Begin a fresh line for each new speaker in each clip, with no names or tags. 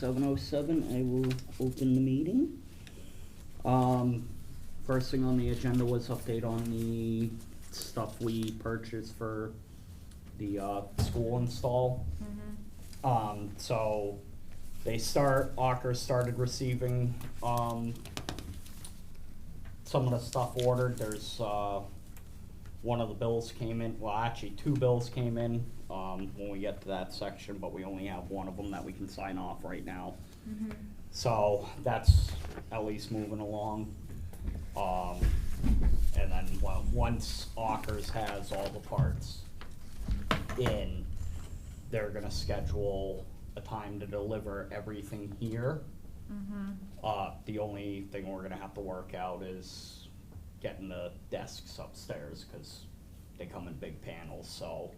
7:07, I will open the meeting. First thing on the agenda was update on the stuff we purchased for the, school install. So Ocker started receiving, some of the stuff ordered. There's, one of the bills came in, well, actually, two bills came in, when we get to that section, but we only have one of them that we can sign off right now. So that's at least moving along. And then, well, once Ockers has all the parts in, they're gonna schedule a time to deliver everything here. The only thing we're gonna have to work out is getting the desks upstairs, cause they come in big panels, so,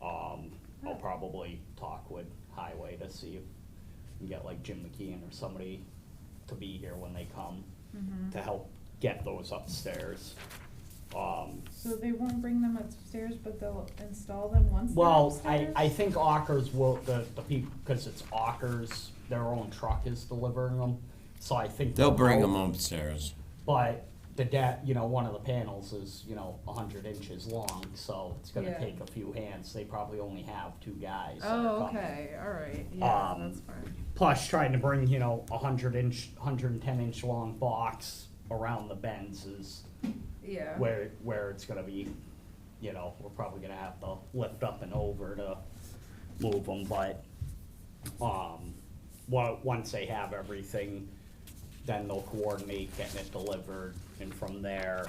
I'll probably talk with Highway to see if we can get like Jim McKeon or somebody to be here when they come to help get those upstairs.
So they won't bring them upstairs, but they'll install them once they're
Well,
upstairs?
I think Ockers will, the people, cause it's Ockers, their own truck is delivering them, so I think.
They'll bring them upstairs.
But one of the panels is, 100 inches long, so it's gonna
Yeah.
take a few hands. They probably only have two guys that
Oh,
are coming.
okay, alright, yeah,
Um,
that's fine.
Plus, trying to bring, 110-inch long box around the bends is
Yeah.
where it's gonna be, we're probably gonna have to lift up and over to move them, but, once they have everything, then they'll coordinate getting it delivered, and from there,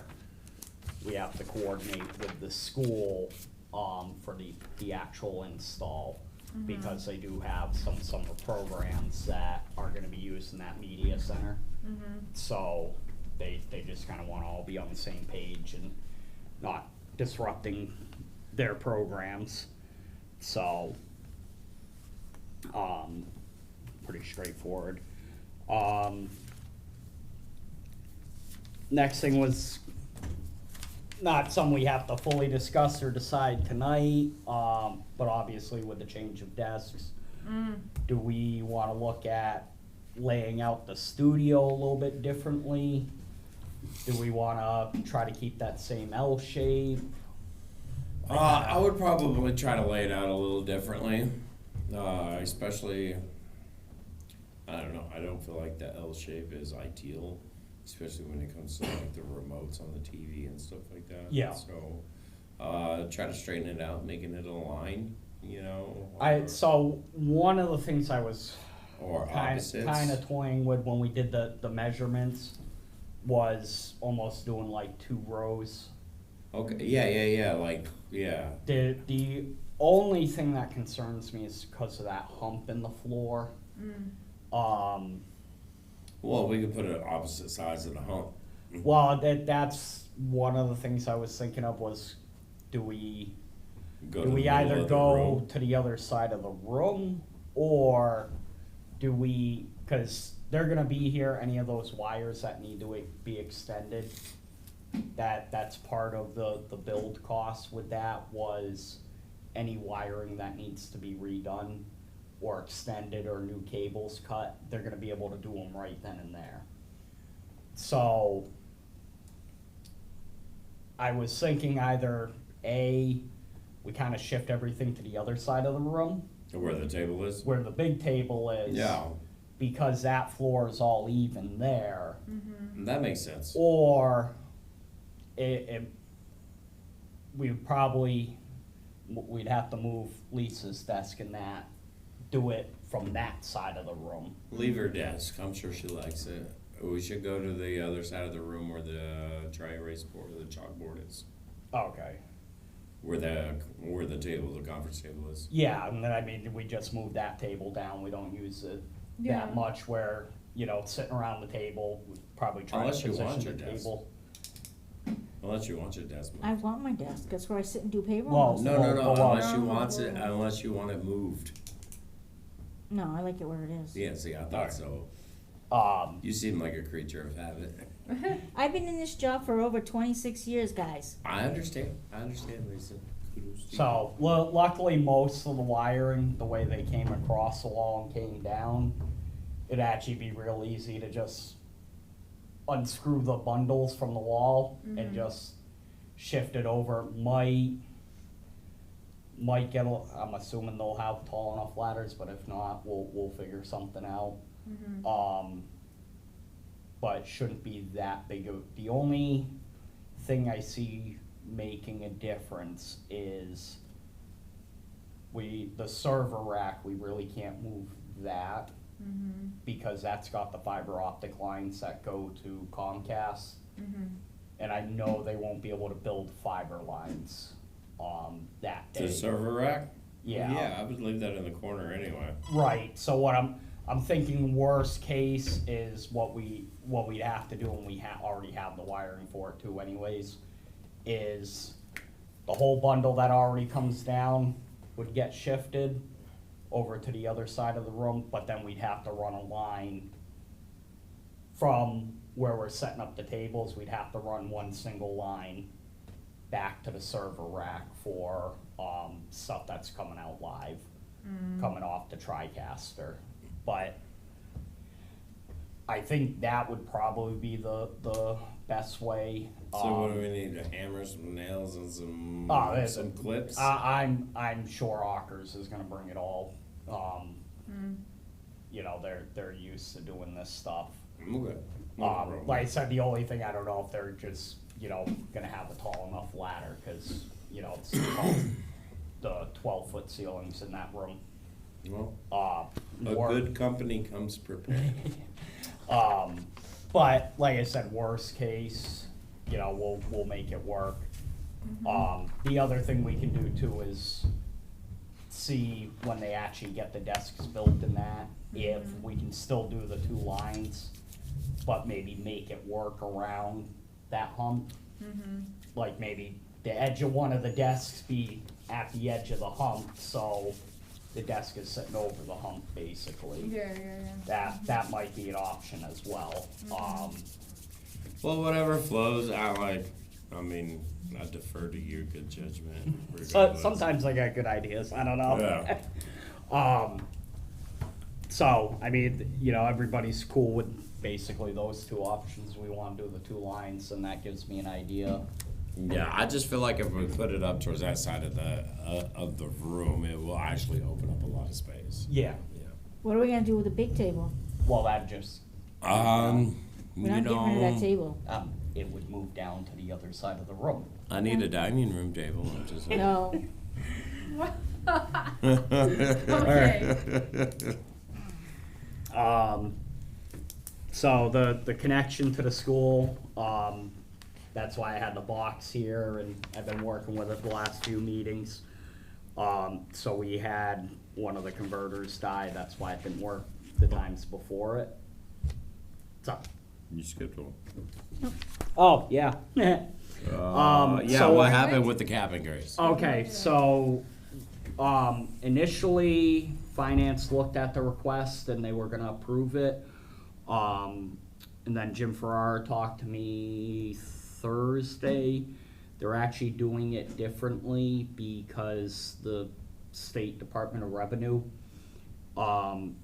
we have to coordinate with the school, for the actual install, because they do have some summer programs that are gonna be used in that media center. So, they just kinda wanna all be on the same page and not disrupting their programs, so, pretty straightforward. Next thing was not something we have to fully discuss or decide tonight, but obviously with the change of desks, do we wanna look at laying out the studio a little bit differently? Do we wanna try to keep that same L shape?
I would probably try to lay it out a little differently, especially, I don't know, I don't feel like the L shape is ideal, especially when it comes to like the remotes on the TV and stuff like that.
Yeah.
So, try to straighten it out, making it align,
So one of the things I was
or
kinda
opposites.
toying with when we did the measurements was almost doing like two rows.
Okay, yeah, yeah.
The only thing that concerns me is because of that hump in the floor.
Well, we could put it opposite sides of the hump.
Well, that's one of the things I was thinking of was, do we
Go to the middle
either
of the
go
room.
to the other side of the room, or do we, cause they're gonna be here, any of those wires that need to be extended, that's part of the build cost with that was any wiring that needs to be redone or extended or new cables cut, they're gonna be able to do them right then and there. So, I was thinking either A, we kinda shift everything to the other side of the room,
Where the table is?
where the big table is.
Yeah,
Because that floor is all even there.
that makes sense.
Or we'd have to move Lisa's desk and that, do it from that side of the room.
Leave her desk, I'm sure she likes it. We should go to the other side of the room where the dry erase board, or the chalkboard is.
Okay.
Where the table, the conference table is.
Yeah, and then we just move that table down, we don't use it
Yeah.
that much where, sitting around the table, we'd probably try
Unless
to
you want
position the
your desk.
table.
Unless you want your desk moved.
I want my desk, that's where I sit and do payroll.
Well,
most of
No,
the
no,
time.
no,
well,
unless you want it moved.
No, I like it where it is.
Yeah, see, I thought
Alright.
so. You seem like a creature of habit.
I've been in this job for over 26 years, guys.
I understand, Lisa. Kudos to you.
So, luckily, most of the wiring, the way they came across the wall and came down, it'd actually be real easy to just unscrew the bundles from the wall and
Mhm.
just shift it over. Might get, I'm assuming they'll have tall enough ladders, but if not, we'll figure something out.
Mhm.
But it shouldn't be that big of, the only thing I see making a difference is the server rack, we really can't move that
Mhm.
because that's got the fiber optic lines that go to Comcast.
Mhm.
And I know they won't be able to build fiber lines, that day.
The server rack?
Yeah.
Yeah, I would leave that in the corner anyway.
Right, so what I'm thinking worst case is what we'd have to do, and we already have the wiring for it too anyways, is the whole bundle that already comes down would get shifted over to the other side of the room, but then we'd have to run a line from where we're setting up the tables, we'd have to run one single line back to the server rack for, stuff that's coming out live, coming off the TriCaster. But I think that would probably be the best way.
So what do we need, a hammer, some nails, and some
there's
some clips?
I'm sure Ockers is gonna bring it all.
Mm.
You know, they're used to doing this stuff.
Okay. No problem.
Like I said, the only thing, I don't know if they're just, gonna have a tall enough ladder, cause, it's the 12-foot ceilings in that room.
Well, a
More-
good company comes prepared.
But like I said, worst case, we'll make it work. The other thing we can do too is see when they actually get the desks built in that, if we can still do the 2 lines, but maybe make it work around that hump. Like maybe the edge of one of the desks be at the edge of the hump, so the desk is sitting over the hump basically.
Yeah.
That might be an option as well.
Well, whatever flows, I defer to your good judgment.
So
regardless.
sometimes I got good ideas, I don't know.
Yeah.
So, I mean, everybody's cool with basically those 2 options. We wanna do the 2 lines, and that gives me an idea.
Yeah, I just feel like if we put it up towards that side of the room, it will actually open up a lot of space.
Yeah,
Yeah.
What are we gonna do with the big table?
well, that just,
We're not getting rid of that table.
it would move down to the other side of the room.
I need a dining room table.
No,
Okay.
So the connection to the school, that's why I had the box here, and I've been working with it the last few meetings. So we had one of the converters die, that's why it didn't work the times before it. So,
You skipped one.
oh, yeah.
Yeah,
so-
what happened with the cap increase?
Okay, so, initially, finance looked at the request and they were gonna approve it. And then Jim Farrar talked to me Thursday. They're actually doing it differently because the State Department of Revenue,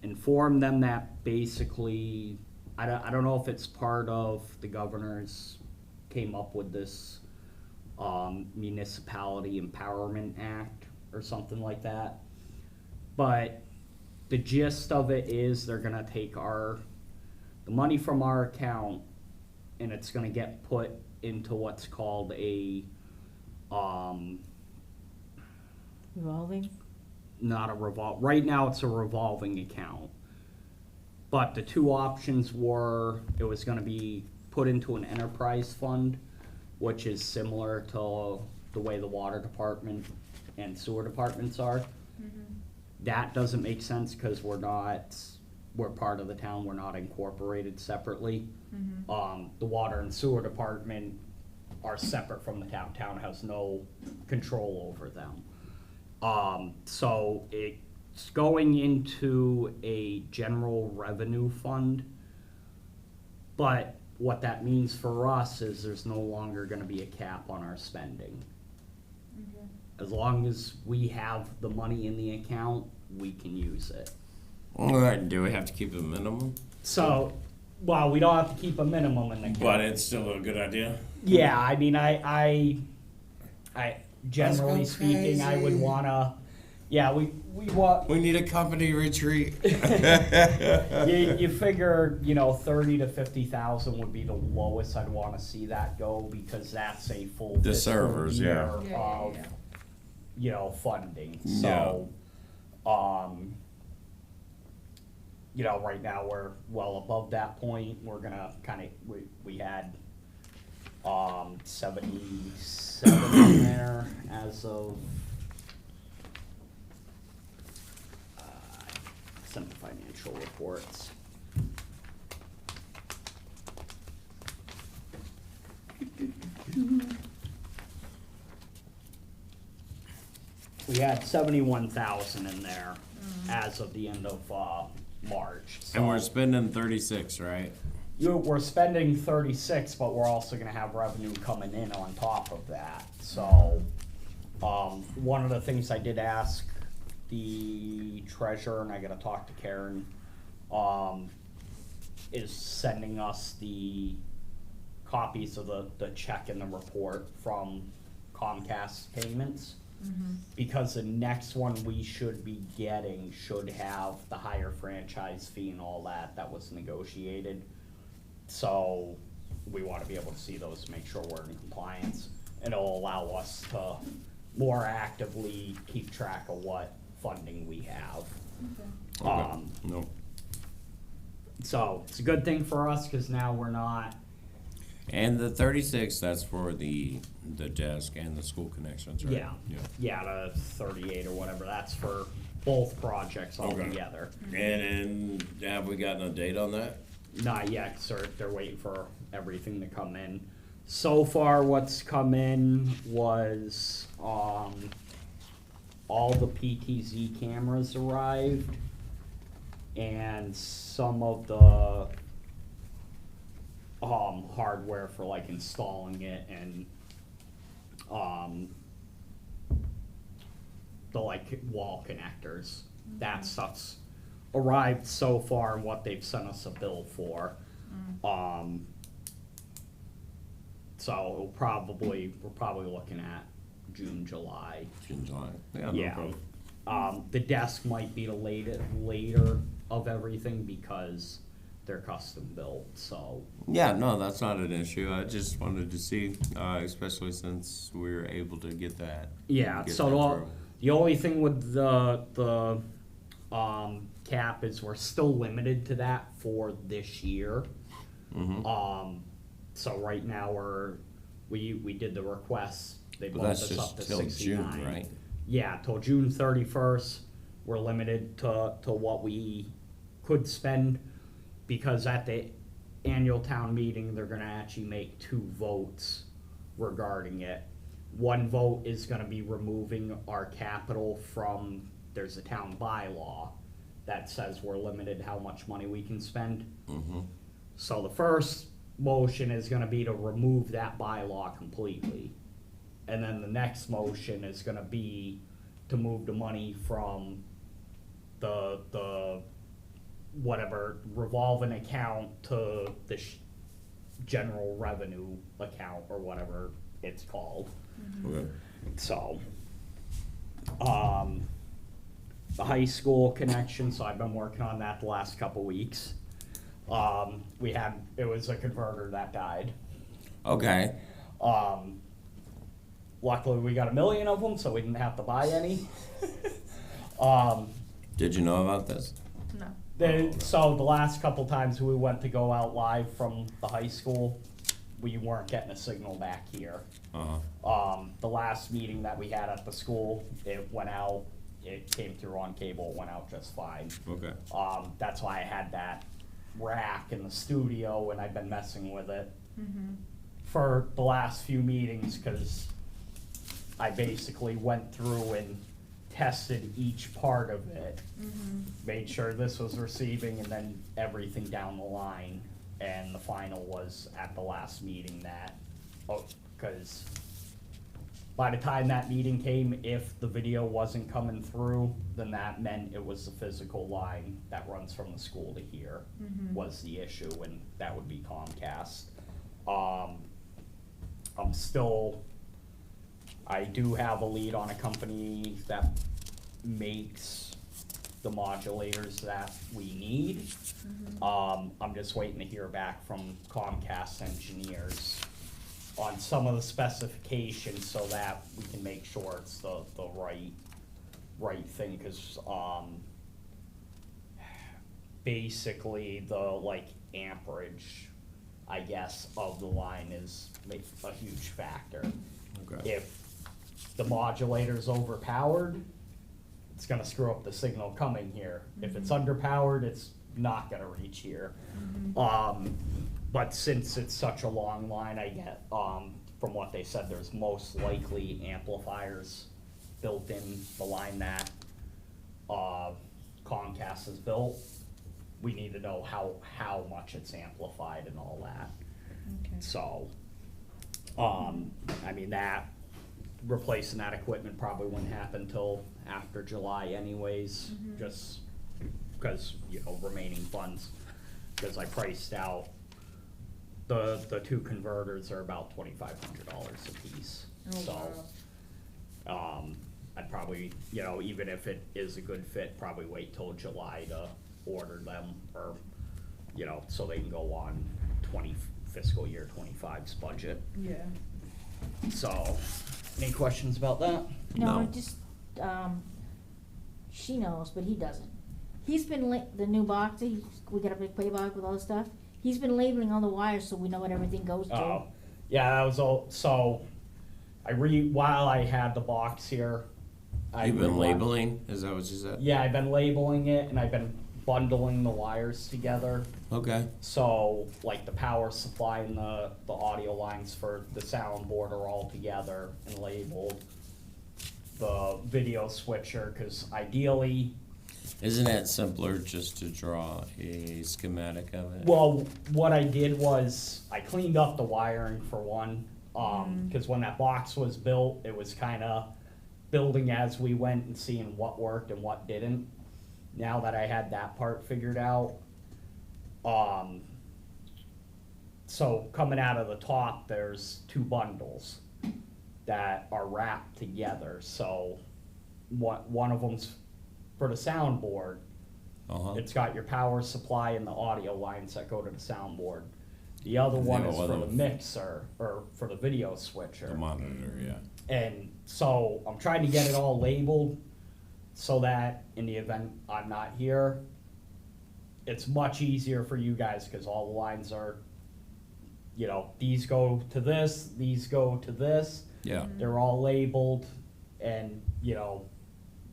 informed them that basically, I don't know if it's part of the governor's came up with this, Municipality Empowerment Act or something like that. But the gist of it is they're gonna take the money from our account and it's gonna get put into what's called a,
revolving.
not a right now it's a revolving account. But the 2 options were, it was gonna be put into an enterprise fund, which is similar to the way the water department and sewer departments are. That doesn't make sense, cause we're part of the town, we're not incorporated separately. The water and sewer department are separate from the town, town has no control over them. So it's going into a general revenue fund. But what that means for us is there's no longer gonna be a cap on our spending. As long as we have the money in the account, we can use it.
Alright, do we have to keep a minimum?
So, well, we don't have to keep a minimum in the
But
county.
it's still a good idea.
Yeah, I mean, I generally
Let's go
speaking, I would
crazy.
wanna, yeah, we want,
We need a company retreat.
you figure, 30 to 50,000 would be the lowest I'd wanna see that go, because that's a full
The
fiscal
servers, yeah.
year
Yeah,
of,
yeah.
funding,
Yeah.
so, right now, we're well above that point, we're gonna kinda, we had, 77 in there as of, sent the financial reports. We had 71,000 in there as of the end of, March, so.
And we're spending 36, right?
We're spending 36, but we're also gonna have revenue coming in on top of that, so, one of the things I did ask the treasurer, and I gotta talk to Karen, is sending us the copies of the check and the report from Comcast payments. Because the next one we should be getting should have the higher franchise fee and all that was negotiated. So we wanna be able to see those to make sure we're in compliance. And it'll allow us to more actively keep track of what funding we have.
Okay.
No.
So it's a good thing for us, cause now we're not,
And the 36, that's for the desk and the school connections, right?
yeah, the 38 or whatever, that's for both projects all
Okay.
together.
And have we gotten a date on that?
Not yet, sir, they're waiting for everything to come in. So far, what's come in was, all the PTZ cameras arrived, and some of the, hardware for like installing it and, the like wall connectors. That stuff's arrived so far and what they've sent us a bill for. So we're probably looking at June, July.
June, July. Yeah, no
Yeah.
problem.
The desk might be the later of everything because they're custom built, so.
Yeah, no, that's not an issue. I just wanted to see, especially since we were able to get that.
Yeah,
get
so
that
the,
through.
the only thing with the cap is we're still limited to that for this year.
Mhm.
So right now we did the request, they
But
bumped
that's
us up
just
to
till
69.
June, right?
Yeah, till June 31st, we're limited to what we could spend, because at the annual town meeting, they're gonna actually make 2 votes regarding it. One vote is gonna be removing our capital from, there's a town bylaw that says we're limited how much money we can spend.
Mm-hmm.
So the first motion is gonna be to remove that bylaw completely. And then the next motion is gonna be to move the money from the whatever revolving account to the general revenue account or whatever it's called.
Okay.
So, the high school connection, so I've been working on that the last couple weeks. It was a converter that died.
Okay.
Luckily, we got 1 million of them, so we didn't have to buy any.
Did you know about this?
No.
So the last couple times we went to go out live from the high school, we weren't getting a signal back here.
Uh-huh.
The last meeting that we had at the school, it went out, it came through on cable, it went out just fine.
Okay.
That's why I had that rack in the studio and I've been messing with it for the last few meetings, cause I basically went through and tested each part of it, made sure this was receiving, and then everything down the line. And the final was at the last meeting that, cause by the time that meeting came, if the video wasn't coming through, then that meant it was the physical line that runs from the school to here was the issue, and that would be Comcast. I do have a lead on a company that makes the modulators that we need. I'm just waiting to hear back from Comcast engineers on some of the specifications so that we can make sure it's the right thing, cause, basically the, like, amperage, I guess, of the line is a huge factor.
Okay.
If the modulator's overpowered, it's gonna screw up the signal coming here. If it's underpowered, it's not gonna reach here. But since it's such a long line, I get, from what they said, there's most likely amplifiers built in the line that, Comcast has built. We need to know how much it's amplified and all that.
Okay.
So, I mean, that, replacing that equipment probably wouldn't happen till after July anyways, just because, you know, remaining funds, because I priced out, the two converters are about $2,500 a piece.
Oh,
So,
wow.
I'd probably, you know, even if it is a good fit, probably wait till July to order them, or, you know, so they can go on fiscal year 25's budget.
Yeah.
So, any questions about that?
No,
No.
just, she knows, but he doesn't. He's been the new box, we got a big play box with all the stuff. He's been labeling all the wires so we know what everything goes to.
Oh, yeah, that was all, so, while I had the box here.
You've been labeling, is that what you said?
Yeah, I've been labeling it, and I've been bundling the wires together.
Okay.
So, like, the power supply and the audio lines for the soundboard are all together and labeled. The video switcher, cause ideally,
Isn't it simpler just to draw a schematic of it?
well, what I did was, I cleaned up the wiring for one, cause when that box was built, it was kinda building as we went and seeing what worked and what didn't. Now that I had that part figured out, so coming out of the top, there's two bundles that are wrapped together. So one of them's for the soundboard.
Uh-huh.
It's got your power supply and the audio lines that go to the soundboard. The other one is for the mixer, or for the video switcher.
The monitor, yeah.
And so I'm trying to get it all labeled so that in the event I'm not here, it's much easier for you guys, because all the lines are, you know, these go to this, these go to this.
Yeah.
They're all labeled, and, you know,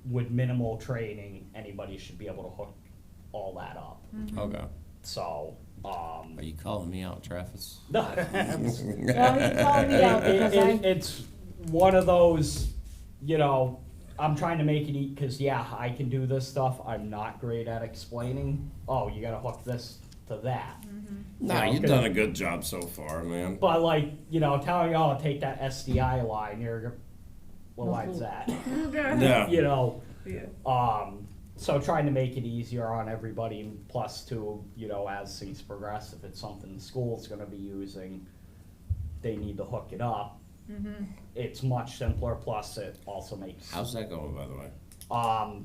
with minimal training, anybody should be able to hook all that up.
Okay.
So,
Are you calling me out, Travis?
no.
Well, you called me out because
It's one of those, you know, I'm trying to make it eat, cause yeah, I can do this stuff, I'm not great at explaining, oh, you gotta hook this to that.
Nah,
Yeah,
you've
okay.
done a good job so far, man.
But like, you know, telling y'all to take that SDI line, you're, what
No
line's
clue.
that?
Yeah.
You know,
Yeah.
so trying to make it easier on everybody, and plus too, you know, as things progress, if it's something the school's gonna be using, they need to hook it up. It's much simpler, plus it also makes,
How's that going, by the way?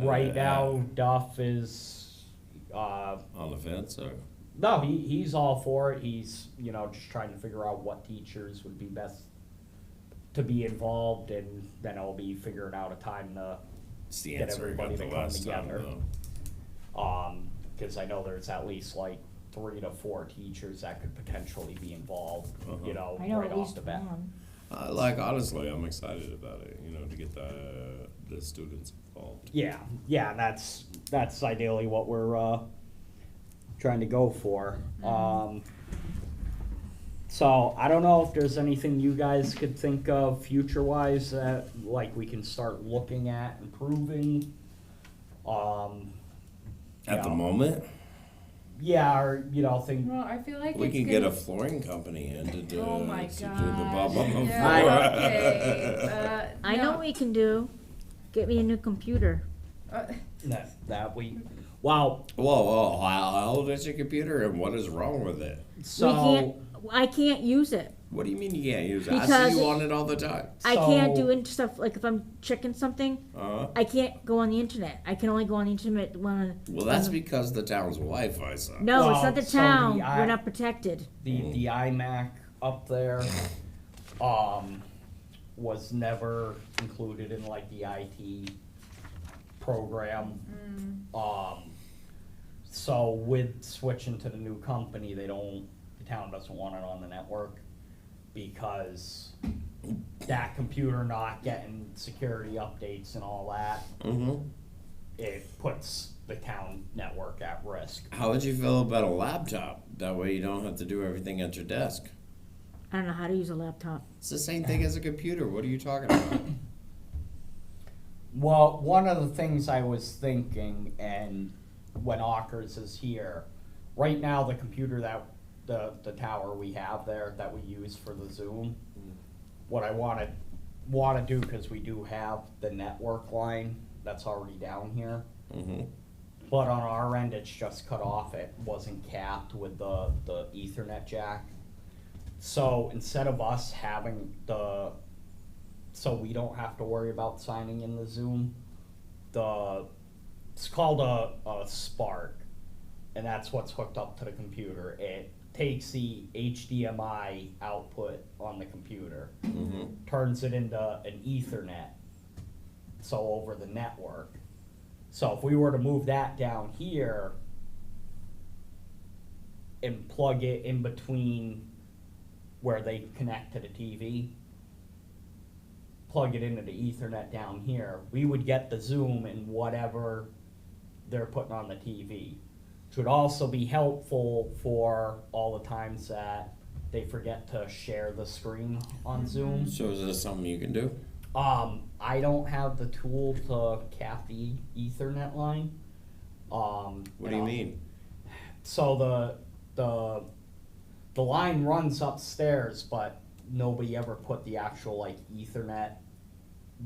right now, Duff is,
On the fence, or?
no, he's all for it, he's, you know, just trying to figure out what teachers would be best to be involved, and then I'll be figuring out a time to
It's the
get
answer I
everybody
got
to
the
come
last time,
together.
though.
Cause I know there's at least like 3 to 4 teachers that could potentially be involved,
Uh-huh.
you know,
I know
right
at
off
least
the bat.
one.
Honestly, I'm excited about it, you know, to get the students involved.
Yeah, that's ideally what we're, trying to go for. So I don't know if there's anything you guys could think of future-wise that, like, we can start looking at improving.
At the
Yeah.
moment,
Yeah, or, you know, think,
Well, I feel like
We
it's
can get a
gonna-
flooring company in to do,
Oh my
to do the
God.
bump on the
Yeah,
floor.
okay,
I know
no.
what we can do. Get me a new computer.
that we, well,
Whoa, how old is your computer and what is wrong with it?
so.
I can't use it.
What do you mean you can't use it? I
Because
see you
it-
on it all the time.
I can't
So-
do stuff like if I'm checking something.
Uh-huh.
I can't go on the internet. I can only go on the internet when.
Well, that's because the town's Wi-Fi sucks.
No, it's
Well,
not the
so
town.
the
We're not protected.
The iMac up there, was never included in like the IT program. So with switching to the new company, the town doesn't want it on the network because that computer not getting security updates and all that,
Mm-hmm.
it puts the town network at risk.
How would you feel about a laptop? That way you don't have to do everything at your desk.
I don't know how to use a laptop.
It's the same thing as a computer. What are you talking about?
Well, one of the things I was thinking, and when Ockers is here, right now the computer that the tower we have there that we use for the Zoom, what I want to do, because we do have the network line that's already down here,
Mm-hmm.
but on our end it's just cut off. It wasn't capped with the Ethernet jack. So instead of us having so we don't have to worry about signing in the Zoom, it's called a Spark, and that's what's hooked up to the computer. It takes the HDMI output on the computer,
Mm-hmm.
turns it into an Ethernet, so over the network. So if we were to move that down here and plug it in between where they connect to the TV, plug it into the Ethernet down here, we would get the Zoom and whatever they're putting on the TV. Which would also be helpful for all the times that they forget to share the screen on Zoom.
So is this something you can do?
I don't have the tool to cap the Ethernet line.
What do you mean?
So the line runs upstairs, but nobody ever put the actual like Ethernet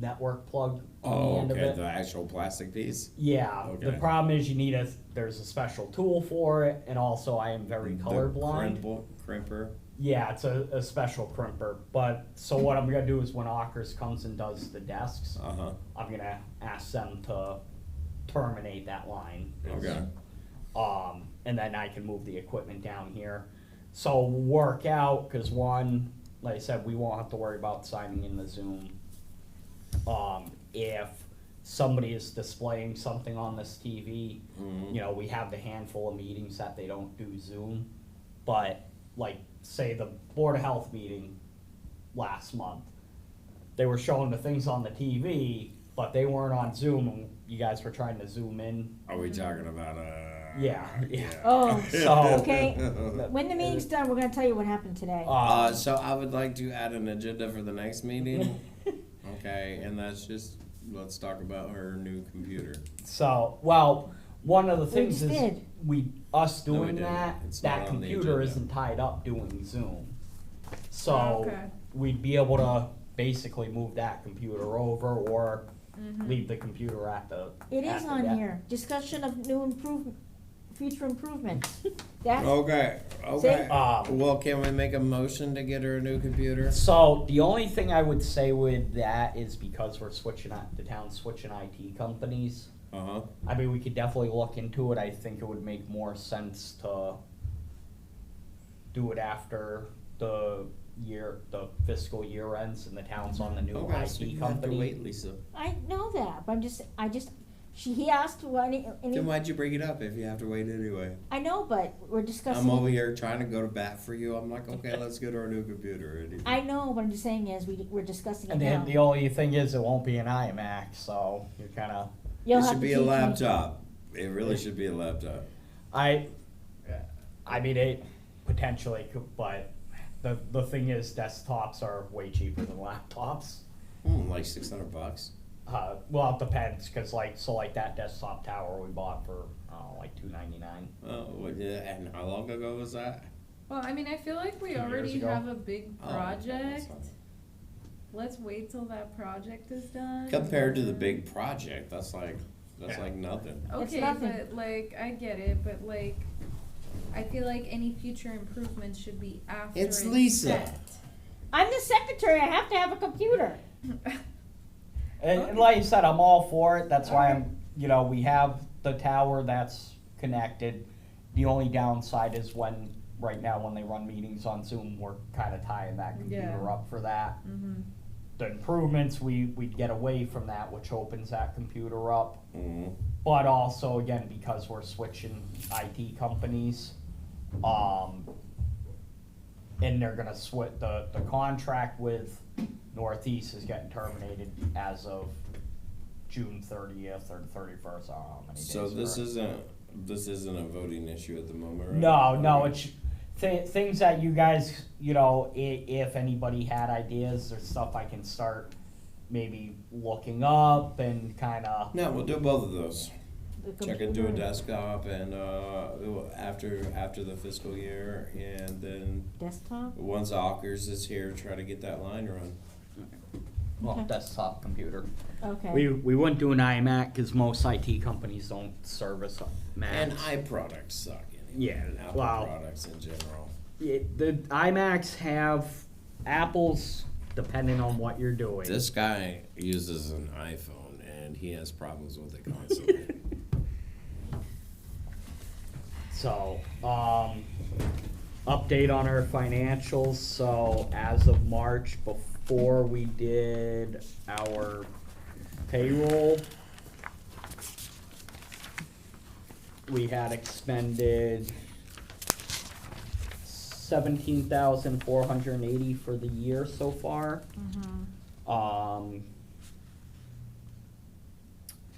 network plug on the
Oh,
end of
okay,
it.
the actual plastic piece?
Yeah, the
Okay.
problem is there's a special tool for it, and also I am very colorblind.
The crimper?
Yeah, it's a special crimper. But so what I'm gonna do is when Ockers comes and does the desks,
Uh-huh.
I'm gonna ask them to terminate that line.
Okay.
And then I can move the equipment down here. So we'll work out, cause one, like I said, we won't have to worry about signing in the Zoom. If somebody is displaying something on this TV,
Mhm.
you know, we have the handful of meetings that they don't do Zoom. But like, say the Board of Health meeting last month, they were showing the things on the TV, but they weren't on Zoom, and you guys were trying to zoom in.
Are we talking about
Yeah.
Oh,
So-
okay. When the meeting's done, we're gonna tell you what happened today.
So I would like to add an agenda for the next meeting. Okay, and that's just, let's talk about her new computer.
So, well, one of the
We
things
just
is
did.
us
No, we
doing
didn't.
that,
It's not
that
on the
computer
agenda.
isn't tied up doing Zoom. So
Oh, okay.
we'd be able to basically move that computer over or
Mm-hmm.
leave the computer at the.
It
at
is
the
on
desk.
here. Discussion of future improvements. That's,
Okay, okay.
Um,
Well, can we make a motion to get her a new computer?
So the only thing I would say with that is because we're the town's switching IT companies.
Uh-huh.
I mean, we could definitely look into it. I think it would make more sense to do it after the fiscal year ends and the town's on the new
Okay, so
IT
you have to
company.
wait, Lisa.
I know that, but he asked what,
Then why'd you bring it up if you have to wait anyway?
I know, but we're discussing.
I'm over here trying to go to bat for you. I'm like, okay, let's get her a new computer.
I know, what I'm just saying is, we're discussing it
And
now.
then the only thing is, it won't be an iMac, so you're kinda,
You'll
It
have
should
to
be a
teach me.
laptop. It really should be a laptop.
I mean, it potentially could, but the thing is, desktops are way cheaper than laptops.
Like $600.
Well, it depends, cause like that desktop tower we bought for, like $299.
Oh, well, yeah, and how long ago was that?
Well, I mean, I feel like we
2 years
already
ago.
have a big
Oh, okay, that's
project.
fine.
Let's wait till that project is done.
Compared to the big project, that's like
Yeah.
nothing.
It's
Okay,
nothing.
but like, I get it, but like, I feel like any future improvements should be after
It's Lisa.
set.
I'm the secretary, I have to have a computer.
And like you said, I'm all for it. That's why I'm, we have the tower that's connected. The only downside is right now, when they run meetings on Zoom, we're kind of tying that computer
Yeah.
up for that.
Mhm.
The improvements, we'd get away from that, which opens that computer up.
Mm-hmm.
But also, again, because we're switching IT companies, and they're gonna switch, the contract with Northeast is getting terminated as of June 30th or 31st, I don't know how many days.
So this
are.
isn't a voting issue at the moment, right?
No, it's things that you guys, if anybody had ideas or stuff, I can start maybe looking up and kinda.
No, we'll do both of those.
The
Check into a
computer-
desktop and after the fiscal year, and then
Desktop?
once Ockers is here, try to get that line run.
Well,
Okay.
desktop computer.
Okay.
We wouldn't do an iMac because most IT companies don't service Macs.
And iProducts suck anyway.
Yeah,
And Apple
well-
products in general.
The iMacs have Apple's, depending on what you're doing.
This guy uses an iPhone and he has problems with it constantly.
So, update on our financials. So, as of March, before we did our payroll, we had expended 17,480 for the year so far.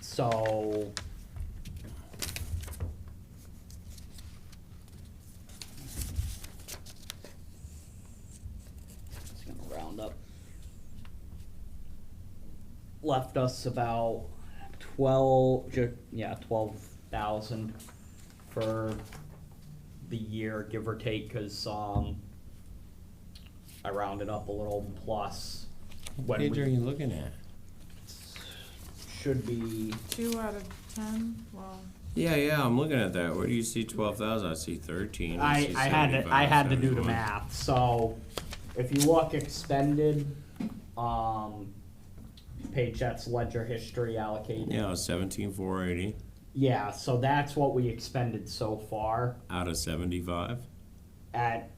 So it's gonna round up. Left us about 12,000 for the year, give or take, cause I rounded up a little plus.
What
When
page are
we
you looking at?
should be
2 out of 10. Well,
Yeah, I'm looking at that. Where do you see 12,000? I see 13.
I
see
had to
75,
do the
71.
math. So if you look expended, page that's ledger history allocated.
Yeah, 17,480
Yeah, so that's what we expended so far
out of 75.
at,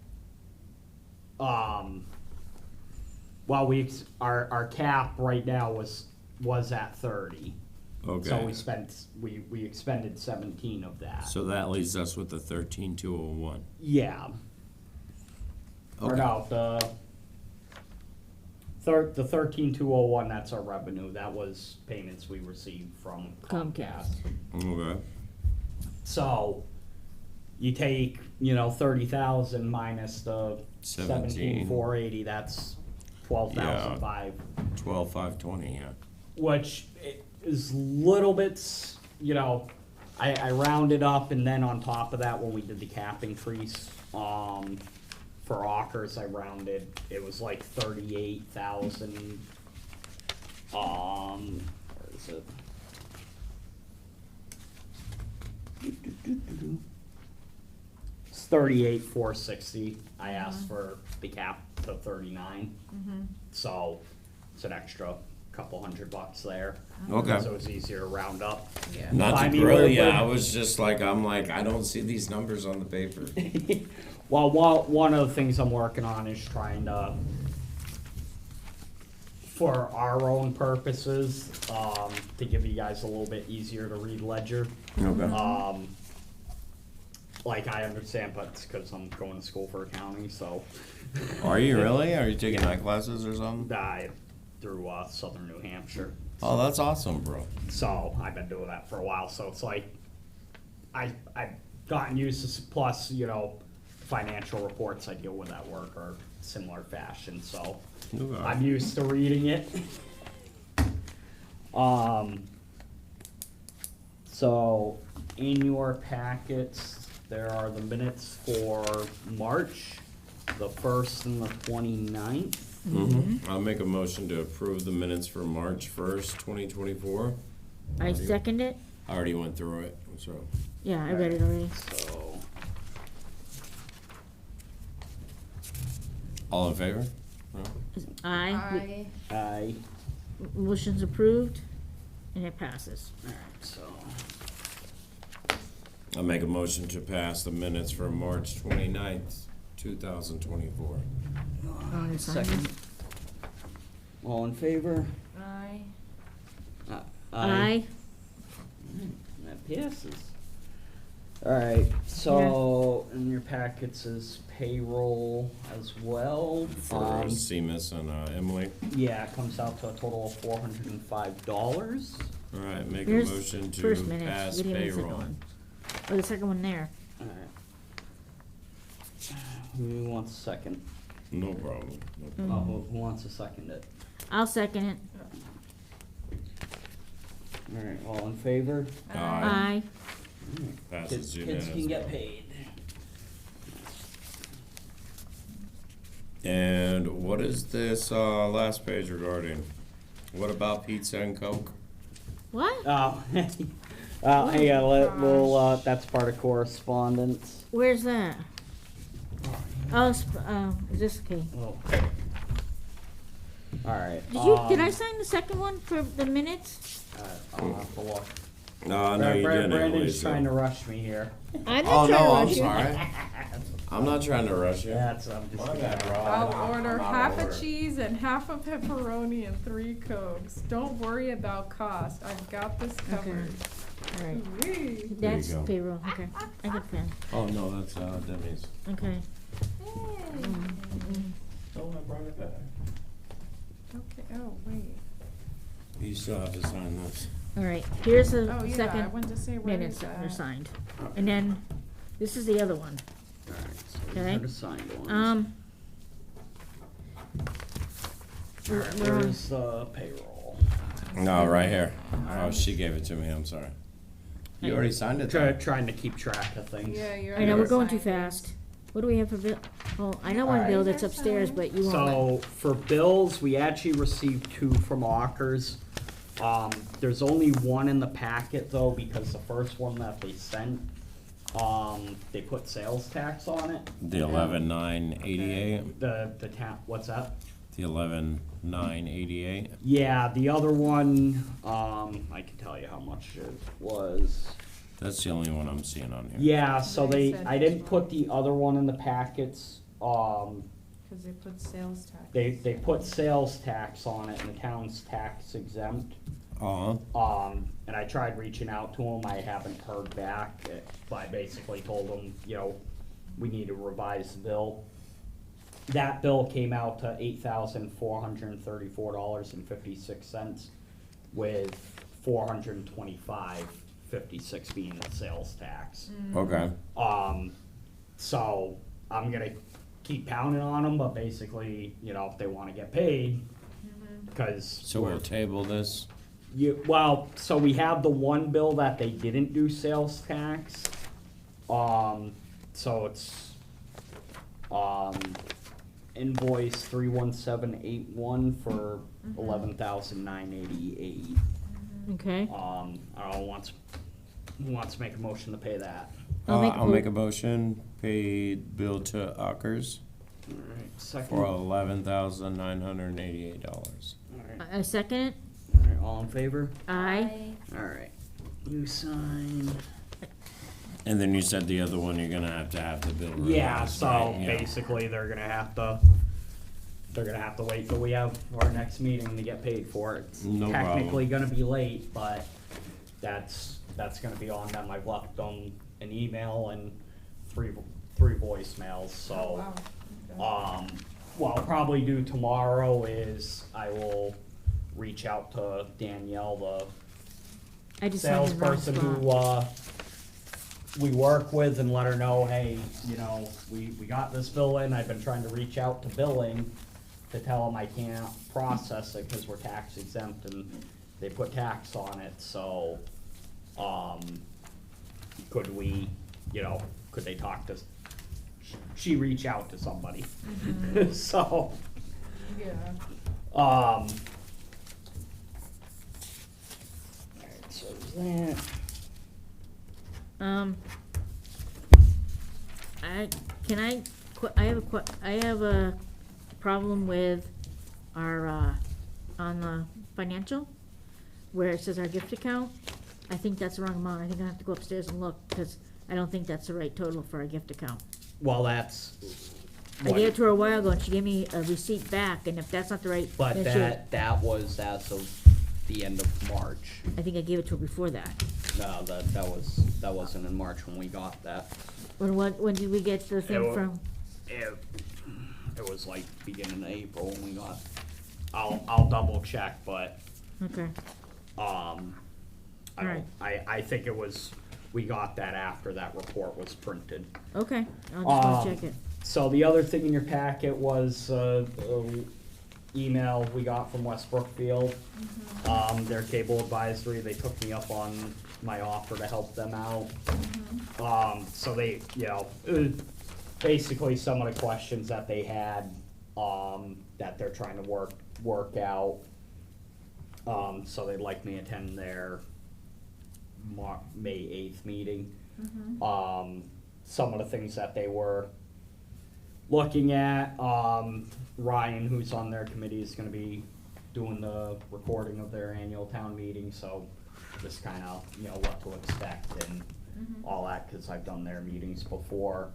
well, our cap right now was at 30.
Okay.
So we expended 17 of that.
So that leaves us with the 13,201.
Yeah. Or
Okay.
no, the 13,201, that's our revenue. That was payments we received from
Comcast.
Comcast.
Okay.
So you take, 30,000 minus the
17.
17,480, that's 12,500.
12,520, yeah.
Which is little bits, I rounded up, and then on top of that, when we did the cap increase, for Ockers, I rounded, it was like 38,000, where is it? It's 38,460, I asked for the cap to 39, so it's an extra couple $100 there.
Okay.
So it's easier to round up.
yeah.
Not
I
to
mean,
grill
we're-
ya,
we're-
I was just like, I don't see these numbers on the paper.
Well, one of the things I'm working on is trying to, for our own purposes, to give you guys a little bit easier to read ledger.
Okay.
Like I understand, but it's because I'm going to school for accounting, so
Are you really? Are you taking night classes or something?
I through Southern New Hampshire.
Oh, that's awesome, bro.
So I've been doing that for a while. So it's like I've gotten used to. Plus, financial reports I deal with at work are similar fashion. So
Okay.
I'm used to So, in your packets, there are the minutes for March, the 1st and the 29th.
I'll make a motion to approve the minutes for March 1st, 2024.
I second it.
I already went through it, so.
Yeah, I read it already.
So,
All in favor? No?
Aye.
I,
Motion's approved, and it passes.
alright, so,
I'll make a motion to pass the minutes for March 29th, 2024.
Oh, you signed
second.
it?
All in favor?
Aye.
Aye.
That passes. Alright, so in your packets is payroll as well.
For Seamus and Emily.
Yeah, it comes out to a total of $405.
All right, make a
Here's
motion to
first minutes.
pass
We didn't have the second
payroll.
one. Oh, the second one there.
Alright. Who wants a second?
No problem. No
Mm.
problem.
Who wants to second it?
I'll second it.
Alright, all in favor?
Aye.
Passes
Kids can get
unanimously.
paid.
And what is this last page regarding? What about pizza and Coke?
What?
Oh, hang on, we'll, that's part of correspondence.
Where's that? Oh, is this, okay.
Oh. Alright.
Did I sign the second one for the minutes?
I'll have to look.
No, no, you didn't,
Brandon's trying to
Lisa.
rush me here.
I'm
Oh,
not trying to
no, I'm
rush you.
sorry. I'm not trying to rush you.
That's, I'm just.
My bad, Rob.
I'll
I'm
order
out of
half
order.
a cheese and half a pepperoni and 3 Cokes. Don't worry about cost. I've got this covered.
All right.
Whee!
That's
go.
payroll, okay. I got pen.
Oh, no, that's Demi's.
Okay.
Hey.
Oh, I brought it back.
Okay, oh, wait.
You still have to sign this.
All right, here's the
Oh, yeah, I
second
went to say where
minutes
is
that are
that?
signed. And then, this is the other one.
Alright, so
Okay.
these are the signed ones.
We're on-
Where's the payroll?
No, right here. Oh, she gave it to me, I'm sorry. You already signed it though?
Trying to keep track of things.
Yeah, you're.
I know, we're going too
signed it.
fast. What do we have for bill? Oh, I know one
All
bill
right.
that's upstairs, but you won't.
So for bills, we actually received 2 from Ockers. There's only one in the packet though, because the first one that they sent, they put sales tax on it.
The 11,988.
The what's that?
The 11,988.
Yeah, the other one, I can tell you how much it was.
That's the only one I'm seeing on here.
Yeah, so
They
they,
said
I
this
didn't
one.
put the other one in the packets.
Cause they put sales tax.
They put sales tax on it and the town's tax exempt. And I tried reaching out to them, I haven't heard back, but I basically told them, you know, we need to revise the bill. That bill came out to $8,434.56, with $425.56 being the sales tax.
Okay.
So I'm gonna keep pounding on them, but basically, you know, if they wanna get paid, because.
So we'll table this.
Well, so we have the one bill that they didn't do sales tax. So it's, invoice 31781 for 11,988.
Okay.
I don't know, who wants to make a motion to pay that?
I'll make a motion, pay bill to Ockers
Alright, second.
for $11,988.
Alright,
I second it.
alright, all in favor?
Aye.
Alright, you sign.
And then you said the other one, you're gonna have the bill revised,
Yeah, so
right? Yeah.
basically they're gonna have to wait till we have our next meeting to get paid for it. It's
No
technically gonna be late, but that's gonna be on them. I've left them an email and three voicemails,
Oh,
so.
wow. Okay.
What I'll probably do tomorrow is I will reach out to Danielle, the
I just signed the wrong
salesperson
spot.
who, we work with, and let her know, hey, you know, we got this bill in, I've been trying to reach out to billing to tell them I can't process it because we're tax exempt and they put tax on it, so, could we, could they talk to, she reach out to somebody? So,
Yeah.
alright, so that,
I have a problem with our, on the financial, where it says our gift account. I think that's the wrong amount. I think I have to go upstairs and look, because I don't think that's the right total for our gift account.
well, that's.
I gave it to her a while ago, and she gave me a receipt back, and if that's not the right.
But
then she-
that was as of the end of March.
I think I gave it to her before that.
No, that wasn't in March when we got that.
When did we get the thing
wa-
from?
It was like beginning of April when we got, I'll double check, but,
Okay, Alright.
I think it was, we got that after that report was printed.
okay, I'll just wanna
Um,
check it.
So the other thing in your packet was, email we got from West Brookfield. Their cable advisory, they took me up on my offer to help them out. So they, basically some of the questions that they had, that they're trying to work out. So they'd like me to attend their May 8th meeting. Some of the things that they were looking at, Ryan, who's on their committee, is gonna be doing the recording of their annual town meeting, so just kinda, what to expect and all that, cause I've done their meetings before.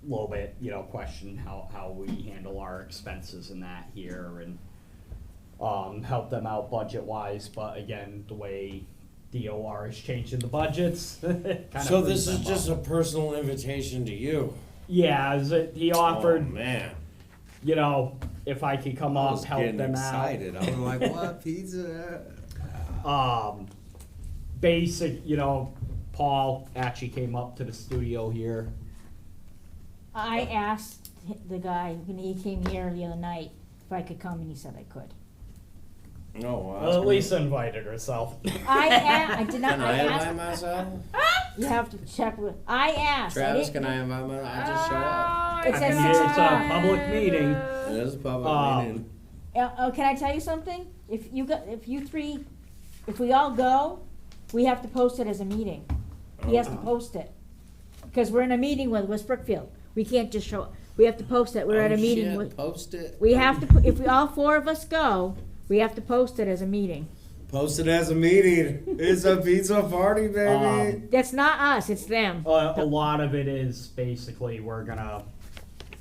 Little bit, question how we handle our expenses and that here, and help them out budget wise, but again, the way DOR is changing the budgets. kinda
So
frees
this is
them
just
up.
a personal invitation to you.
Yeah, he
Oh,
offered,
man.
if I could come
I
up,
was
help
getting
them
excited. I was like, what, pizza?
out. Basic, Paul actually came up to the studio here.
I asked the guy, when he came here the other night, if I could come, and he said I could.
No, well,
Well, Lisa invited herself.
I did not,
Can
I
I invite
asked,
myself?
you have to check with, I asked. I
Travis,
didn't-
can I invite myself? I just show up.
It says
It's
6
a
o'clock.
public meeting.
It is a public
Um,
meeting.
Can I tell you something? If we all go, we have to post it as a meeting. He has to post it. Because we're in a meeting with West Brookfield. We can't just show up. We have to post it. We're at a meeting
shit,
with,
Post it.
we have to, if we, all 4 of us go, we have to post it as a meeting.
Post it as a meeting. It's a pizza party, baby.
That's not us, it's them.
A lot of it is basically we're gonna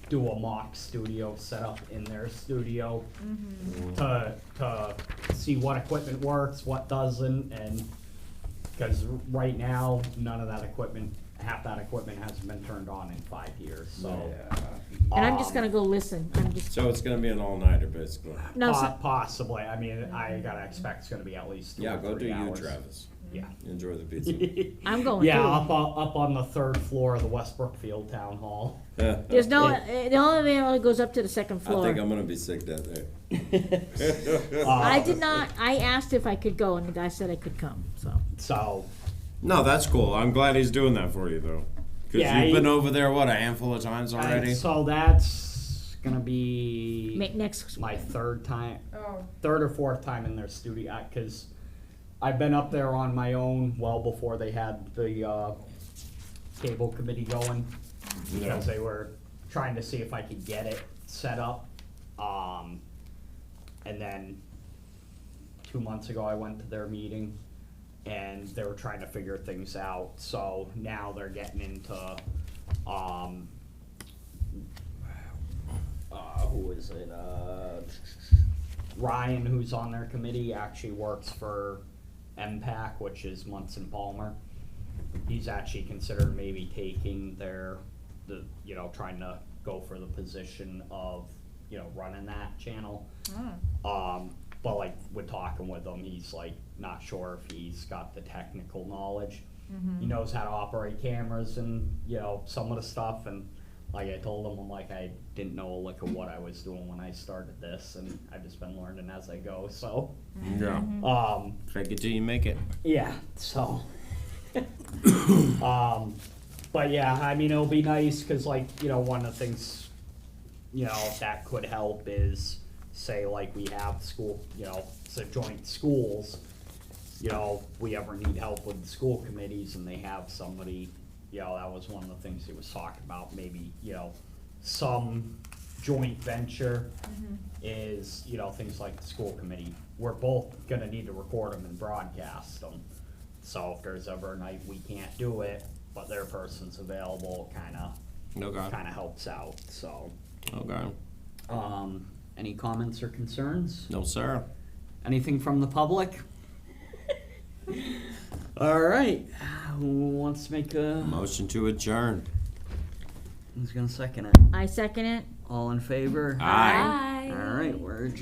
do a mock studio setup in their studio to see what equipment works, what doesn't, and because right now none of that equipment, half that equipment hasn't been turned on in 5 years. So
And I'm just gonna go listen.
So it's gonna be an all-nighter, basically.
No, so-
possibly. I mean, I gotta expect it's gonna be at least 2
Yeah,
or
go
3
do you,
hours.
Travis.
Yeah.
Enjoy the pizza.
I'm going
Yeah,
too.
up on the 3rd floor of the West Brookfield Town Hall.
There's no, the only way only goes up to the 2nd
I
floor.
think I'm gonna be sick that day.
I did not, I asked if I could go, and the guy said I could come, so.
So,
No, that's cool. I'm glad he's doing that for you, though. Because
Yeah,
you've
he-
been over there, what, a handful of times already?
so that's gonna be
Next,
my 3rd time,
Oh,
3rd or 4th time in their studio, because I've been up there on my own well before they had the cable committee going,
Yeah.
because they were trying to see if I could get it set up. And then 2 months ago, I went to their meeting, and they were trying to figure things out. So now they're getting into, who is it? Ryan, who's on their committee, actually works for MPAC, which is Munson Palmer. He's actually considered maybe taking trying to go for the position of, running that channel. But like, with talking with him, he's like, not sure if he's got the technical knowledge. He knows how to operate cameras and, some of the stuff, and like I told him, I'm like, I didn't know a lick of what I was doing when I started this, and I've just been learning as I go, so.
Yeah. Fake it till you make it.
Yeah, so. But yeah, I mean, it'll be nice, cause like, you know, one of the things, you know, that could help is, say like we have school, you know, so joint schools, you know, we ever need help with the school committees and they have somebody, you know, that was one of the things he was talking about, maybe, you know, some joint venture is, you know, things like the school committee. We're both gonna need to record them and broadcast them. So if there's ever a night we can't do it, but their person's available,
Okay.
kinda helps out, so.
Okay.
Any comments or concerns?
No, sir.
Anything from the public? All right, who wants to make a,
Motion to adjourn.
who's gonna second it?
I second it.
All in favor?
Aye.
Bye.
All right, we're adjourned.